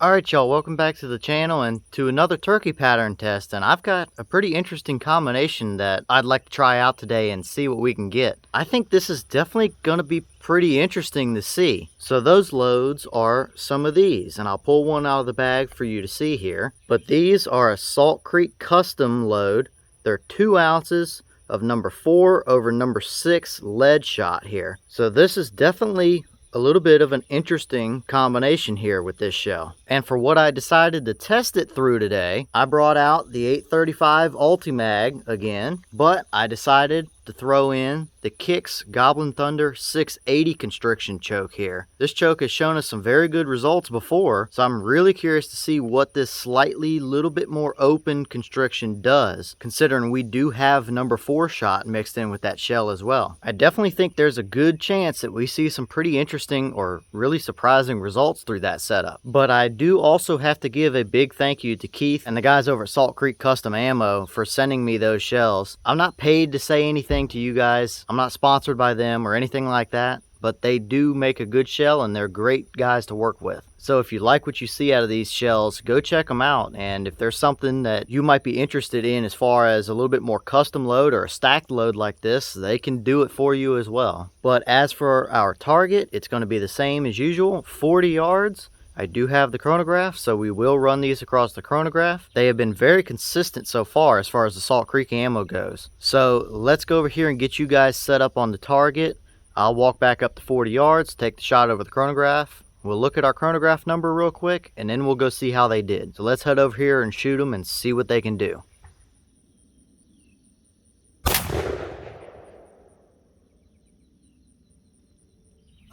Alright y'all, welcome back to the channel and to another turkey pattern test, and I've got a pretty interesting combination that I'd like to try out today and see what we can get. I think this is definitely going to be pretty interesting to see. So those loads are some of these, and I'll pull one out of the bag for you to see here. But these are a Salt Creek custom load. They're 2 ounces of number 4 over number 6 lead shot here. So this is definitely a little bit of an interesting combination here with this shell. And for what I decided to test it through today, I brought out the 835 Ulti-Mag again, but I decided to throw in the Kicks Gobblin Thunder 680 constriction choke here. This choke has shown us some very good results before, so I'm really curious to see what this slightly little bit more open constriction does, considering we do have number 4 shot mixed in with that shell as well. I definitely think there's a good chance that we see some pretty interesting or really surprising results through that setup. But I do also have to give a big thank you to Keith and the guys over at Salt Creek Custom Ammo for sending me those shells. I'm not paid to say anything to you guys. I'm not sponsored by them or anything like that, but they do make a good shell and they're great guys to work with. So if you like what you see out of these shells, go check them out. And if there's something that you might be interested in as far as a little bit more custom load or a stacked load like this, they can do it for you as well. But as for our target, it's going to be the same as usual, 40 yards. I do have the Chronograph, so we will run these across the Chronograph. They have been very consistent so far as the Salt Creek ammo goes. So let's go over here and get you guys set up on the target. I'll walk back up to 40 yards, take the shot over the Chronograph. We'll look at our Chronograph number real quick, and then we'll go see how they did. So let's head over here and shoot them and see what they can do.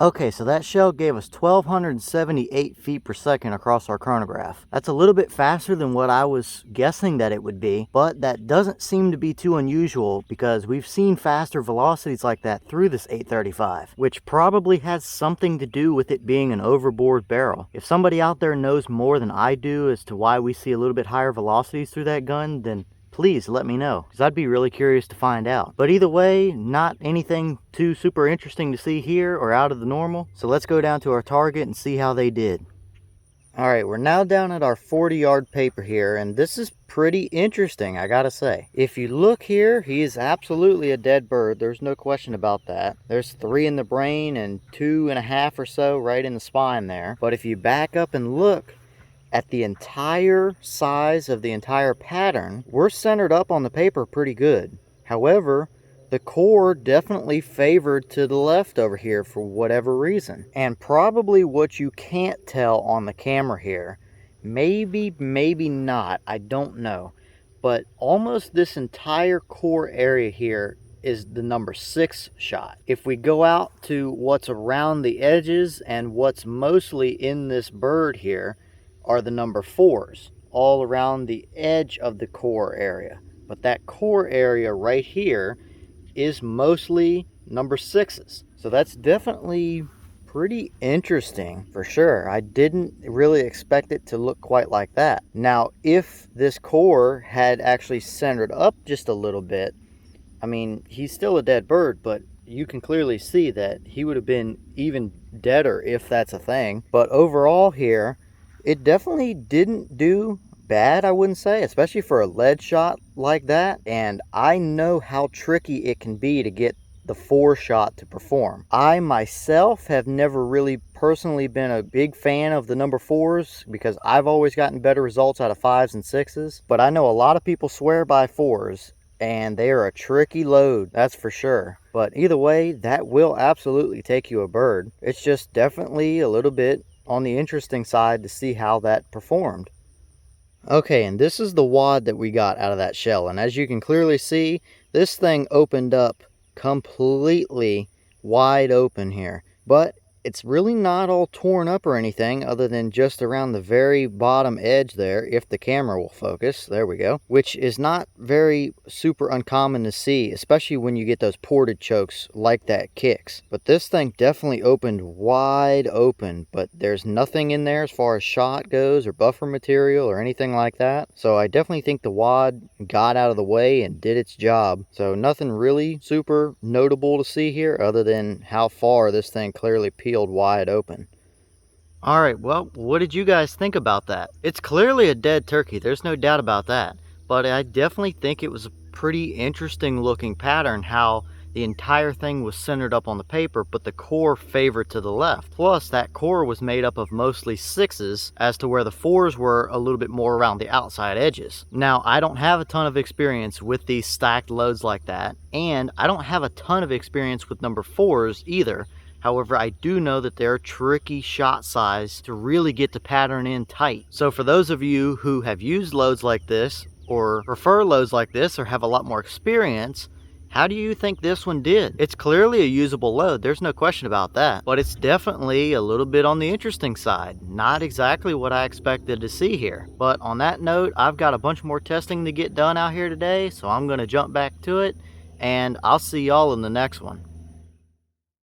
Okay, so that shell gave us 1,278 feet per second across our Chronograph. That's a little bit faster than what I was guessing that it would be, but that doesn't seem to be too unusual because we've seen faster velocities like that through this 835, which probably has something to do with it being an overboard barrel. If somebody out there knows more than I do as to why we see a little bit higher velocities through that gun, then please let me know, because I'd be really curious to find out. But either way, not anything too super interesting to see here or out of the normal. So let's go down to our target and see how they did. Alright, we're now down at our 40-yard paper here, and this is pretty interesting, I gotta say. If you look here, he is absolutely a dead bird. There's no question about that. There's 3 in the brain and 2.5 or so right in the spine there. But if you back up and look at the entire size of the entire pattern, we're centered up on the paper pretty good. However, the core definitely favored to the left over here for whatever reason. And probably what you can't tell on the camera here, maybe not, I don't know, but almost this entire core area here is the number 6 shot. If we go out to what's around the edges and what's mostly in this bird here, are the number 4s all around the edge of the core area. But that core area right here is mostly number 6s. So that's definitely pretty interesting for sure. I didn't really expect it to look quite like that. Now, if this core had actually centered up just a little bit, I mean, he's still a dead bird, but you can clearly see that he would have been even deader if that's a thing. But overall here, it definitely didn't do bad, I wouldn't say, especially for a lead shot like that. And I know how tricky it can be to get the 4 shot to perform. I myself have never really personally been a big fan of the number 4s because I've always gotten better results out of 5s and 6s. But I know a lot of people swear by 4s, and they are a tricky load, that's for sure. But either way, that will absolutely take you a bird. It's just definitely a little bit on the interesting side to see how that performed. Okay, and this is the wad that we got out of that shell, and as you can clearly see, this thing opened up completely wide open here, but it's really not all torn up or anything other than just around the very bottom edge there, if the camera will focus. There we go. Which is not very super uncommon to see, especially when you get those ported chokes like that Kicks. But this thing definitely opened wide open, but there's nothing in there as far as shot goes or buffer material or anything like that. So I definitely think the wad got out of the way and did its job. So nothing really super notable to see here other than how far this thing clearly peeled wide open. Alright, well, what did you guys think about that? It's clearly a dead turkey, there's no doubt about that. But I definitely think it was a pretty interesting looking pattern how the entire thing was centered up on the paper, but the core favored to the left. Plus, that core was made up of mostly 6s, as to where the 4s were a little bit more around the outside edges. Now, I don't have a ton of experience with these stacked loads like that, and I don't have a ton of experience with number 4s either. However, I do know that they're tricky shot size to really get the pattern in tight. So for those of you who have used loads like this, or prefer loads like this, or have a lot more experience, how do you think this one did? It's clearly a usable load, there's no question about that, but it's definitely a little bit on the interesting side. Not exactly what I expected to see here. But on that note, I've got a bunch more testing to get done out here today, so I'm going to jump back to it, and I'll see y'all in the next one.